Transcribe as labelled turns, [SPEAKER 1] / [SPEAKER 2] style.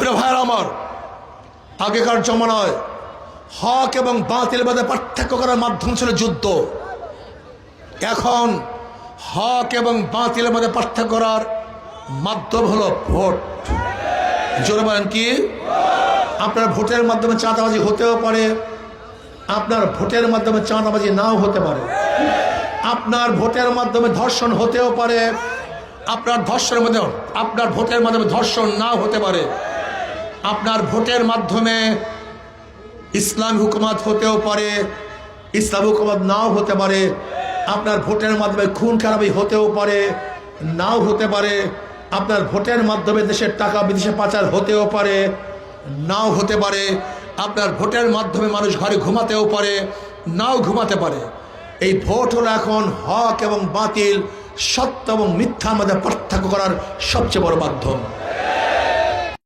[SPEAKER 1] প্রিয় ভাইয়েরা আমার, আগেকার জমানায় হক এবং বাতিল মধ্যে পার্থক্য করার মাধ্যম ছিল যুদ্ধ। এখন হক এবং বাতিলের মধ্যে পার্থক্য করার মাধ্যম হলো ভোট। জোরে বলেন কি? আপনার ভোটের মাধ্যমে চাঁদাবাজি হতেও পারে, আপনার ভোটের মাধ্যমে চাঁদাবাজি নাও হতে পারে, আপনার ভোটের মাধ্যমে ধর্ষণ হতেও পারে, আপনার ভোটের মাধ্যমে ধর্ষণ নাও হতে পারে, আপনার ভোটের মাধ্যমে ইসলাম হুকুমত হতেও পারে, ইসলাম হুকুমত নাও হতে পারে, আপনার ভোটের মাধ্যমে খুন খারাপি হতেও পারে, নাও হতে পারে, আপনার ভোটের মাধ্যমে দেশের টাকা বিদেশে পাচার হতেও পারে, নাও হতে পারে, আপনার ভোটের মাধ্যমে মানুষ ঘরে ঘুমাতেও পারে, নাও ঘুমাতে পারে। এই ভোট হলো এখন হক এবং বাতিল, সত্য এবং মিথ্যার মধ্যে পার্থক্য করার সবচেয়ে বড় মাধ্যম।